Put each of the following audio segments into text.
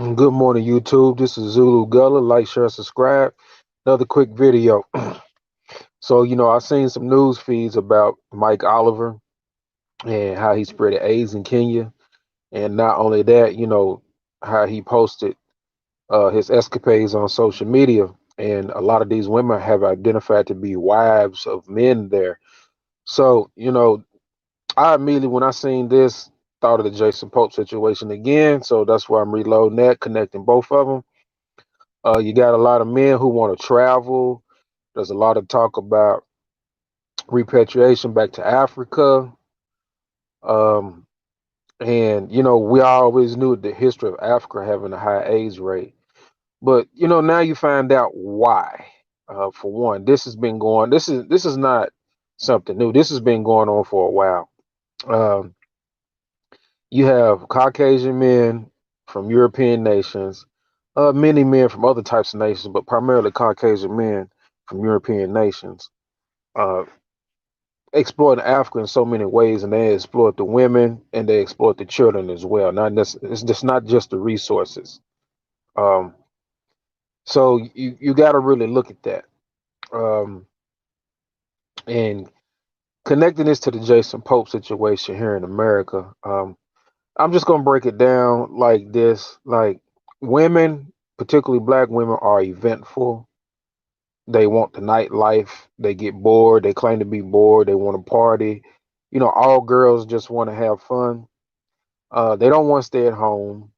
Good morning, YouTube. This is Zulu Gullah. Like, share, subscribe. Another quick video. So, I've seen some news feeds about Mike Oliver and how he spread AIDS in Kenya. And not only that, how he posted his escapades on social media. And a lot of these women have identified to be wives of men there. So, I immediately, when I seen this, thought of the Jason Pope situation again. So that's why I'm reloading that, connecting both of them. You got a lot of men who want to travel. There's a lot of talk about repatriation back to Africa. Um, and, we always knew the history of Africa having a high AIDS rate. But, now you find out why. For one, this is not something new. This has been going on for a while. Um, you have Caucasian men from European nations, many men from other types of nations, but primarily Caucasian men from European nations uh, exploit Africa in so many ways, and they exploit the women and they exploit the children as well. It's just not just the resources. Um, so you got to really look at that, and connecting this to the Jason Pope situation here in America. I'm just gonna break it down like this: like women, particularly black women, are eventful. They want the nightlife. They get bored. They claim to be bored. They want to party. All girls just want to have fun. They don't want to stay at home.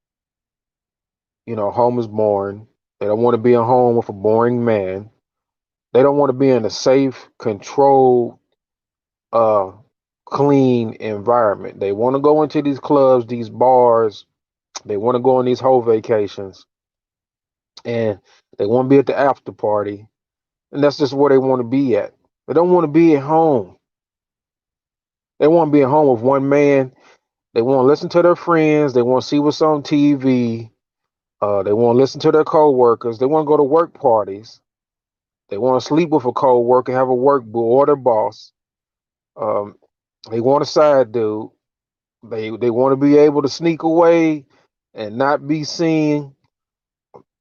Home is boring. They don't want to be at home with a boring man. They don't want to be in a safe, controlled, uh, clean environment. They want to go into these clubs, these bars. They want to go on these whole vacations, and they want to be at the after party, and that's just where they want to be at. They don't want to be at home. They want to be at home with one man. They want to listen to their friends. They want to see what's on TV. They want to listen to their coworkers. They want to go to work parties. They want to sleep with a coworker, have a work boo or their boss. Um, they want a side dude. They want to be able to sneak away and not be seen,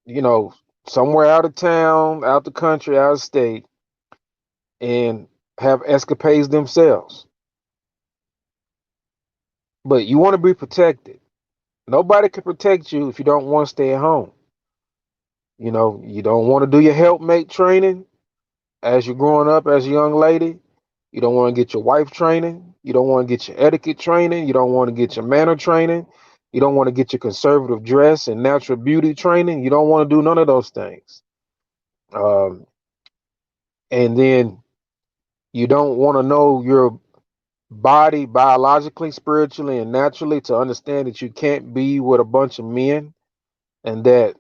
you know, somewhere out of town, out the country, out of state, and have escapades themselves. But you want to be protected. Nobody can protect you if you don't want to stay at home. You don't want to do your helpmate training as you're growing up as a young lady. You don't want to get your wife training. You don't want to get your etiquette training. You don't want to get your manner training. You don't want to get your conservative dress and natural beauty training. You don't want to do none of those things. Um, and then you don't want to know your body biologically, spiritually, and naturally to understand that you can't be with a bunch of men, and that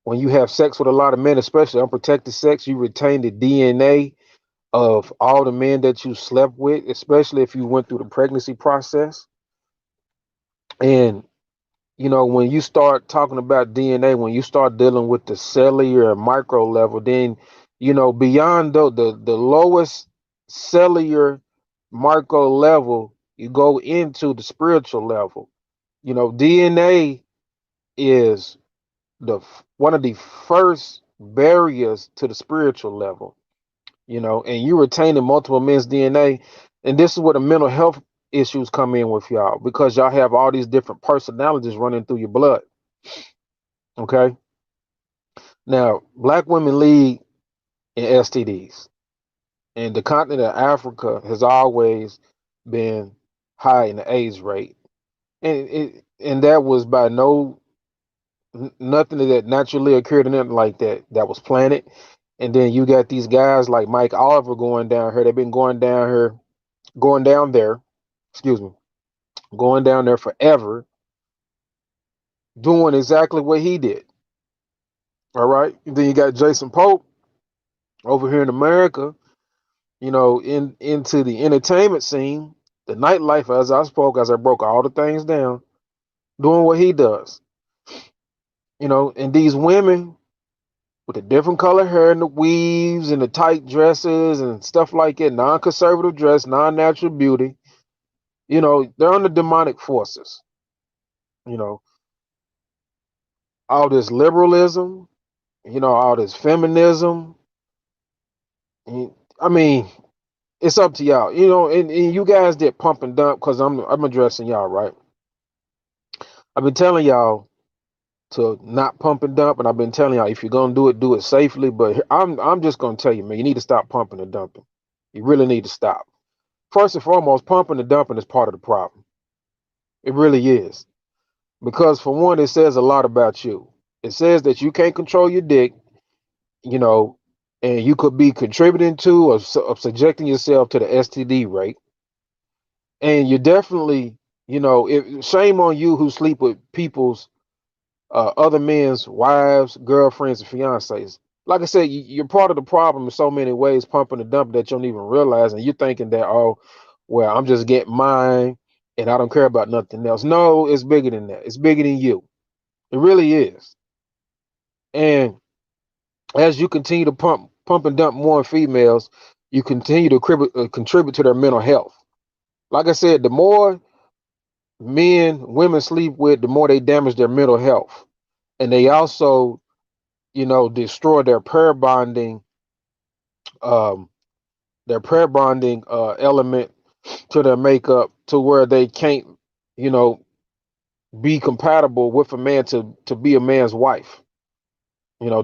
when you have sex with a lot of men, especially unprotected sex, you retain the DNA of all the men that you slept with, especially if you went through the pregnancy process. And when you start talking about DNA, when you start dealing with the cellular and micro level, then beyond the lowest cellular micro level, you go into the spiritual level. DNA is one of the first barriers to the spiritual level. And you retaining multiple men's DNA. And this is where the mental health issues come in with y'all, because y'all have all these different personalities running through your blood. Okay. Now, black women lead in STDs, and the continent of Africa has always been high in the AIDS rate. And that was by nothing that naturally occurred or nothing like that. That was planted. And then you got these guys like Mike Oliver going down here. They've been going down there, excuse me, going down there forever, doing exactly what he did. All right. And then you got Jason Pope over here in America, into the entertainment scene, the nightlife, as I broke all the things down, doing what he does. And these women with the different color hair and the weaves and the tight dresses and stuff like that, non-conservative dress, non-natural beauty, they're under demonic forces. You know, all this liberalism, all this feminism. I mean, it's up to y'all, and you guys did pump and dump because I'm addressing y'all, right? I've been telling y'all to not pump and dump, and I've been telling y'all if you're gonna do it safely. But I'm just gonna tell you, man, you need to stop pumping and dumping. You really need to stop. First and foremost, pumping and dumping is part of the problem. It really is. Because for one, it says a lot about you. It says that you can't control your dick, you know, and you could be contributing to or subjecting yourself to the STD rate. And you're definitely, shame on you who sleep with people's other men's wives, girlfriends, and fiancés. Like I said, you're part of the problem in so many ways, pumping and dumping that you don't even realize, and you're thinking that, oh, well, I'm just getting mine, and I don't care about nothing else. No, it's bigger than that. It's bigger than you. It really is. And as you continue to pump and dump more females, you continue to contribute to their mental health. Like I said, the more women sleep with, the more they damage their mental health, and they also, destroy um, their pair bonding element to their makeup, to where they can't, you know, be compatible with a man to be a man's wife.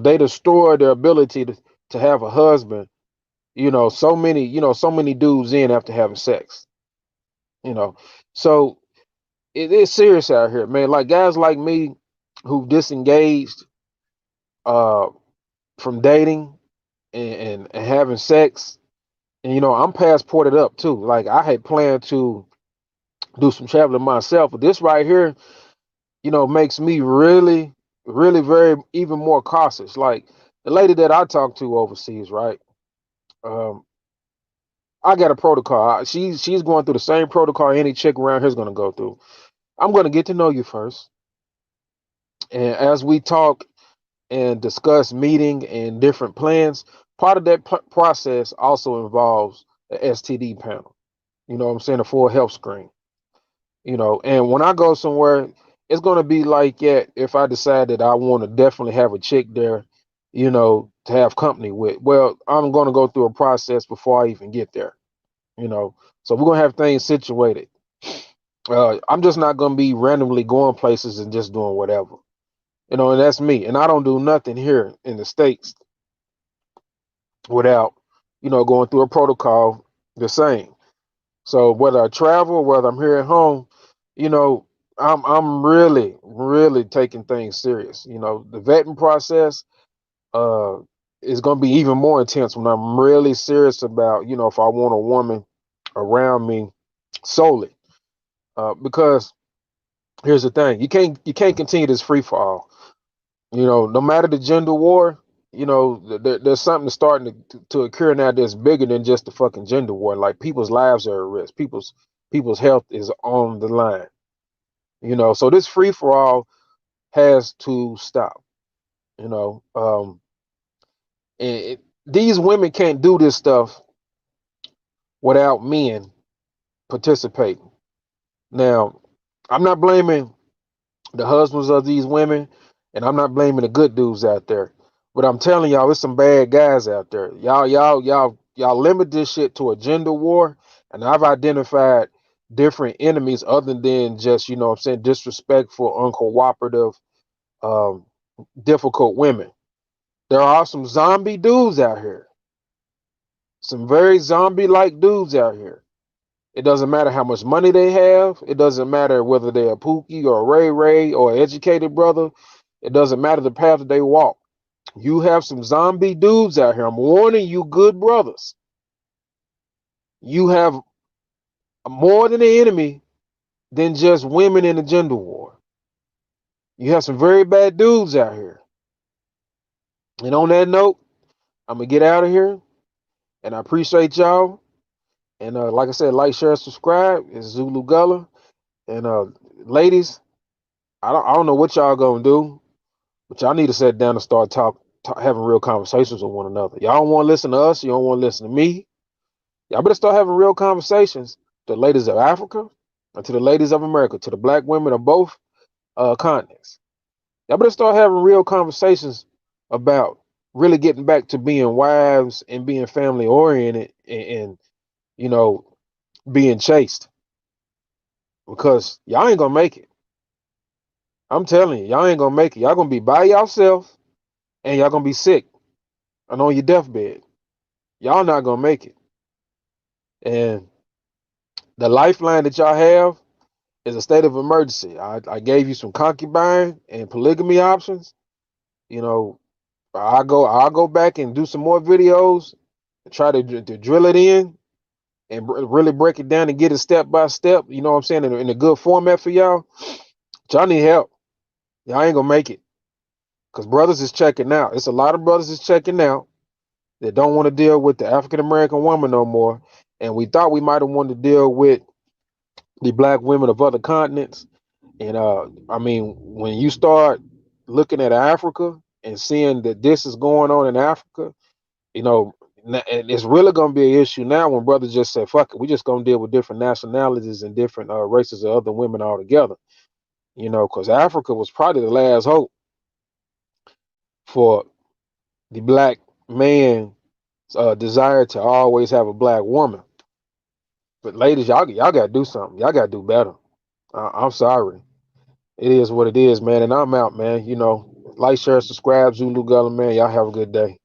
They destroy their ability to have a husband. So many dudes in after having sex. You know, so it is serious out here, man. Like guys like me who disengaged uh from dating and having sex, and I'm passported up too. Like I had planned to do some traveling myself, but this right here, makes me really, really very even more cautious. Like the lady that I talked to overseas, right? Um, I got a protocol. She's going through the same protocol any chick around here is going to go through. I'm going to get to know you first, and as we talk and discuss meeting and different plans, part of that process also involves the STD panel. You know what I'm saying? A full health screen. And when I go somewhere, it's going to be like, yeah, if I decide that I want to definitely have a chick there, to have company with, well, I'm going to go through a process before I even get there. you know. So we're gonna have things situated. I'm just not gonna be randomly going places and just doing whatever. And that's me. And I don't do nothing here in the States without, going through a protocol the same. So whether I travel, whether I'm here at home, you know, I'm really, really taking things serious. The vetting process uh is gonna be even more intense when I'm really serious about, if I want a woman around me solely. Because here's the thing: you can't continue this free for all. No matter the gender war, there's something starting to occur now that's bigger than just the fucking gender war. Like people's lives are at risk. People's health is on the line. So this free for all has to stop. You know, and these women can't do this stuff without men participating. Now, I'm not blaming the husbands of these women, and I'm not blaming the good dudes out there. But I'm telling y'all, there's some bad guys out there. Y'all limit this shit to a gender war, and I've identified different enemies other than just, what I'm saying, disrespectful, uncooperative, um, difficult women. There are some zombie dudes out here. Some very zombie-like dudes out here. It doesn't matter how much money they have. It doesn't matter whether they're a Pookie or a Ray Ray or an educated brother. It doesn't matter the path that they walk. You have some zombie dudes out here. I'm warning you, good brothers. You have more than an enemy than just women in a gender war. You have some very bad dudes out here. And on that note, I'm going to get out of here. And I appreciate y'all. And like I said, like, share, subscribe. It's Zulu Gullah. And ladies, I don't know what y'all going to do. But y'all need to sit down and start having real conversations with one another. Y'all don't want to listen to us. You don't want to listen to me. Y'all better start having real conversations to the ladies of Africa and to the ladies of America, to the black women of both continents. Y'all better start having real conversations about really getting back to being wives and being family oriented and you know, being chaste because y'all ain't gonna make it. I'm telling you, y'all ain't gonna make it. Y'all gonna be by yourself and y'all gonna be sick and on your deathbed. Y'all not gonna make it. And the lifeline that y'all have is a state of emergency. I gave you some concubine and polygamy options. You know, I'll go back and do some more videos and try to drill it in and really break it down and get it step by step. You know what I'm saying, in a good format for y'all. Y'all need help. Y'all ain't gonna make it because brothers is checking out. It's a lot of brothers is checking out that don't want to deal with the African American woman no more. And we thought we might have wanted to deal with the black women of other continents. And I mean, when you start looking at Africa and seeing that this is going on in Africa, you know, and it's really going to be an issue now when brothers just say, fuck it, we just going to deal with different nationalities and different races of other women altogether, you know, because Africa was probably the last hope for the black man desire to always have a black woman. But ladies, y'all got to do something. Y'all got to do better. I'm sorry. It is what it is, man. And I'm out, man. You know, like, share, subscribe, Zulu Gullah, man. Y'all have a good day.